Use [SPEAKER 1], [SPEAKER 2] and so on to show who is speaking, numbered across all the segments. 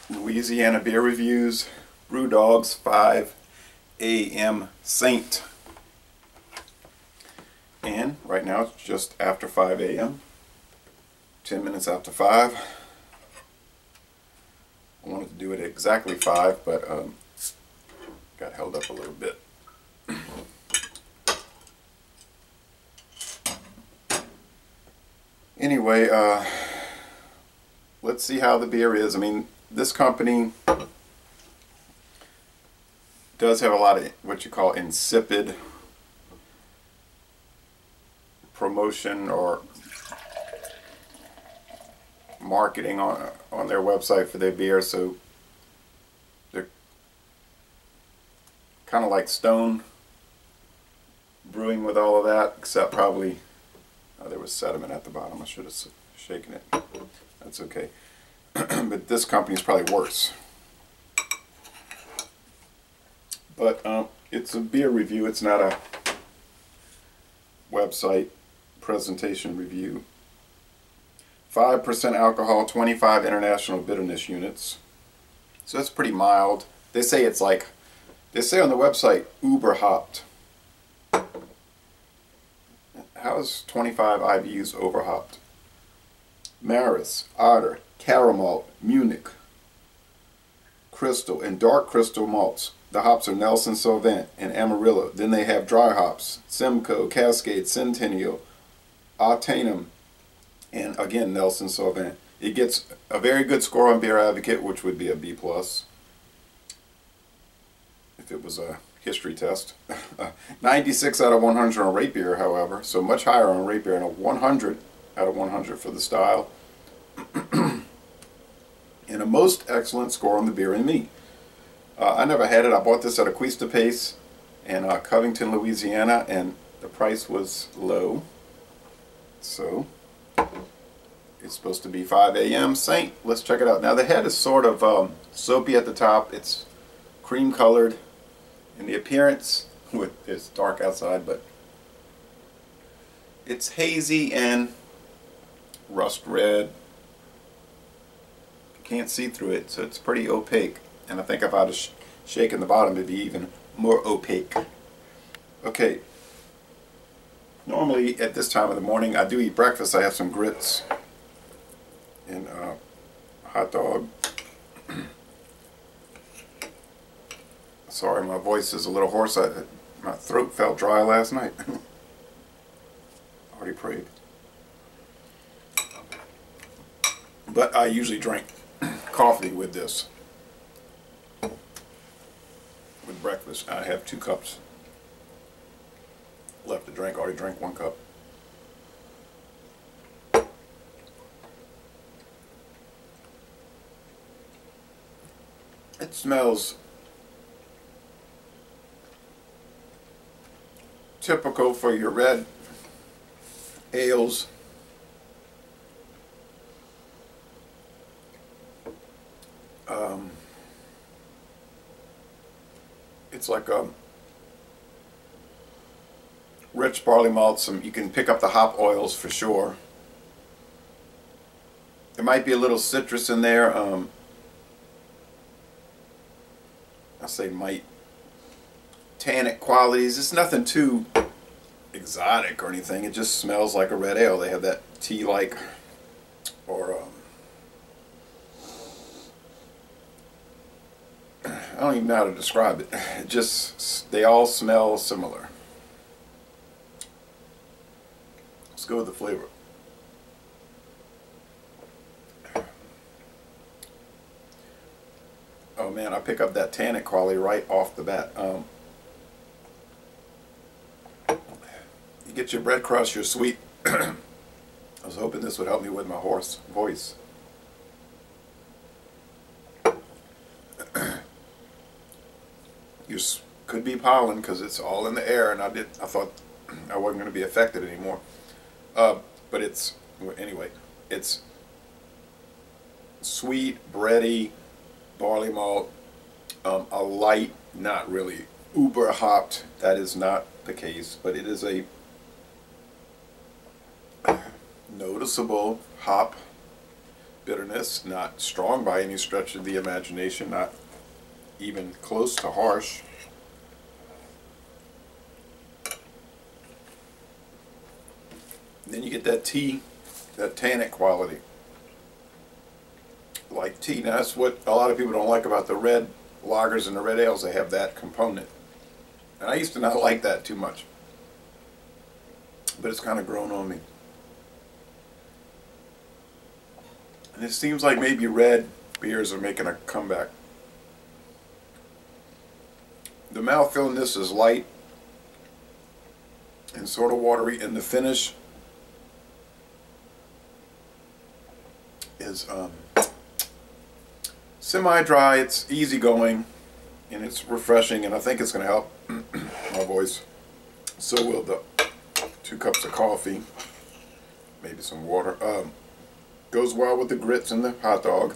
[SPEAKER 1] Louisiana beer reviews, BrewDog's 5 a.m. Saint. And right now it's just after 5 a.m. 10 minutes after 5. I wanted to do it at exactly 5, but got held up a little bit. Anyway, let's see how the beer is. I mean, this company does have a lot of what you call insipid promotion or marketing on their website for their beer, so they're kind of like Stone Brewing with all of that, except probably there was sediment at the bottom. I should have shaken it. That's okay. But this company is probably worse. But it's a beer review. It's not a website presentation review. 5% alcohol, 25 international bitterness units. So that's pretty mild. They say it's like, they say on the website, uber hopped. How is 25 IBUs over hopped? Maris, Otter, Caramel, Munich, Crystal, and Dark Crystal malts. The hops are Nelson Sauvin and Amarillo. Then they have dry hops, Simcoe, Cascade, Centennial, Arcanum, and again Nelson Sauvin. It gets a very good score on Beer Advocate, which would be a B+. If it was a history test. 96 out of 100 on Rate Beer, however, so much higher on Rate Beer, and a 100 out of 100 for the style. And a most excellent score on the Beer and Me. I never had it. I bought this at Cuesta Pace in Covington, Louisiana, and the price was low. So it's supposed to be 5 a.m. Saint. Let's check it out. Now the head is sort of soapy at the top. It's cream colored in the appearance. It's dark outside, but it's hazy and rust red. You can't see through it, so it's pretty opaque. And I think if I'd have shaken the bottom, it'd be even more opaque. Okay. Normally at this time of the morning, I do eat breakfast. I have some grits and a hot dog. Sorry, my voice is a little hoarse. My throat felt dry last night. Already prayed. But I usually drink coffee with this. With breakfast. I have 2 cups left to drink. I already drank 1 cup. It smells typical for your red ales. It's like a rich barley malt. You can pick up the hop oils for sure. There might be a little citrus in there. I say might. Tannic qualities. It's nothing too exotic or anything. It just smells like a red ale. They have that tea-like or I don't even know how to describe it. It just, they all smell similar. Let's go with the flavor. Oh man, I pick up that tannic quality right off the bat. You get your bread crust, you're sweet. I was hoping this would help me with my hoarse voice. You could be pollen because it's all in the air, and I thought I wasn't going to be affected anymore. But it's, anyway, it's sweet, bready, barley malt, a light, not really uber hopped. That is not the case, but it is a noticeable hop bitterness, not strong by any stretch of the imagination, not even close to harsh. Then you get that tea, that tannic quality. Like tea. Now that's what a lot of people don't like about the red lagers and the red ales. They have that component. And I used to not like that too much. But it's kind of grown on me. And it seems like maybe red beers are making a comeback. The mouthfeel in this is light and sort of watery, and the finish is semi-dry. It's easygoing and it's refreshing, and I think it's going to help my voice. So will the 2 cups of coffee, maybe some water. Goes well with the grits and the hot dog.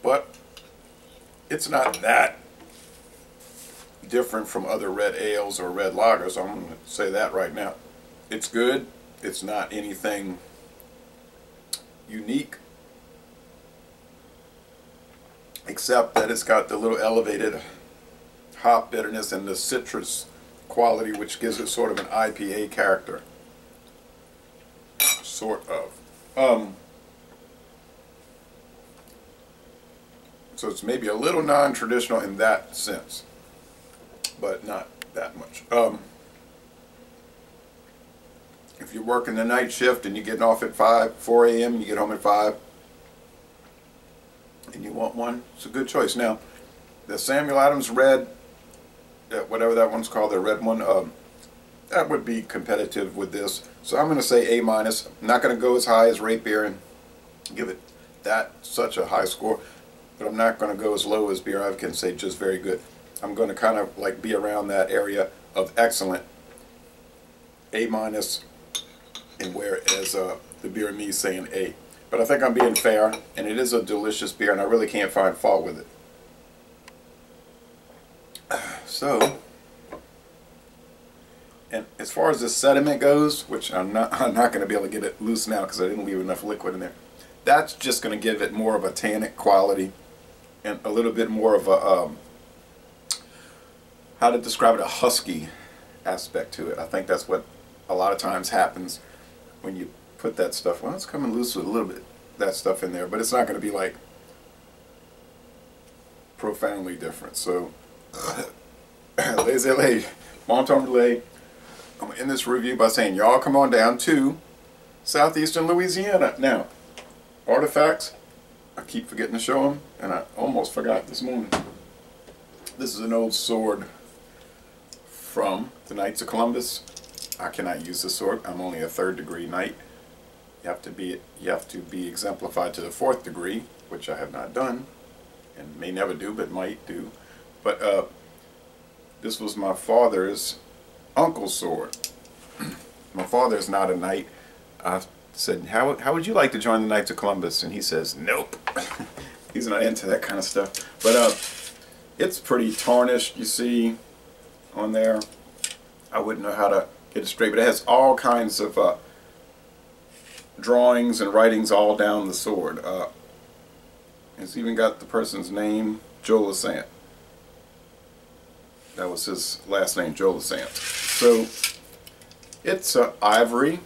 [SPEAKER 1] But it's not that different from other red ales or red lagers. I'm going to say that right now. It's good. It's not anything unique, except that it's got the little elevated hop bitterness and the citrus quality, which gives it sort of an IPA character. Sort of. So it's maybe a little non-traditional in that sense, but not that much. If you're working the night shift and you're getting off at 4 a.m., you get home at 5, and you want one, it's a good choice. Now, the Samuel Adams Red, whatever that one's called, the red one, that would be competitive with this. So I'm going to say A-. I'm not going to go as high as Rape Beer and give it that such a high score, but I'm not going to go as low as Beer Ivy and say just very good. I'm going to kind of like be around that area of excellent, A-, and whereas the Beer and Me is saying A. But I think I'm being fair, and it is a delicious beer, and I really can't find fault with it. So, and as far as the sediment goes, which I'm not going to be able to get it loose now because I didn't leave enough liquid in there. That's just going to give it more of a tannic quality and a little bit more of a how to describe it, a husky aspect to it. I think that's what a lot of times happens when you put that stuff. Well, it's coming loose with a little bit that stuff in there, but it's not going to be like profoundly different. So, les bon temps relais. I'm going to end this review by saying y'all come on down to southeastern Louisiana. Now, artifacts, I keep forgetting to show them, and I almost forgot this morning. This is an old sword from the Knights of Columbus. I cannot use this sword. I'm only a 3rd degree knight. You have to be exemplified to the 4th degree, which I have not done, and may never do, but might do. But this was my father's uncle's sword. My father is not a knight. I said, how would you like to join the Knights of Columbus? And he says, nope. He's not into that kind of stuff. But it's pretty tarnished, you see, on there. I wouldn't know how to get it straight, but it has all kinds of drawings and writings all down the sword. It's even got the person's name, Joe Lasant. That was his last name, Joe Lasant. So it's ivory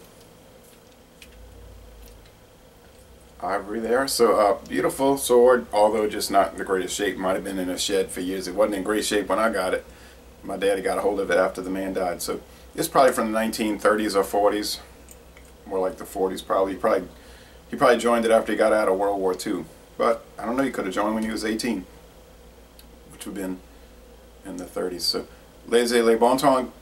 [SPEAKER 1] there. So beautiful sword, although just not in the greatest shape. Might have been in a shed for years. It wasn't in great shape when I got it. My daddy got a hold of it after the man died. So it's probably from the 1930s or 40s. More like the 40s probably. He probably joined it after he got out of World War II. But I don't know, he could have joined when he was 18, which would have been in the 30s. So, les bon temps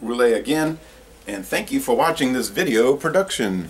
[SPEAKER 1] roulé again, and thank you for watching this video production.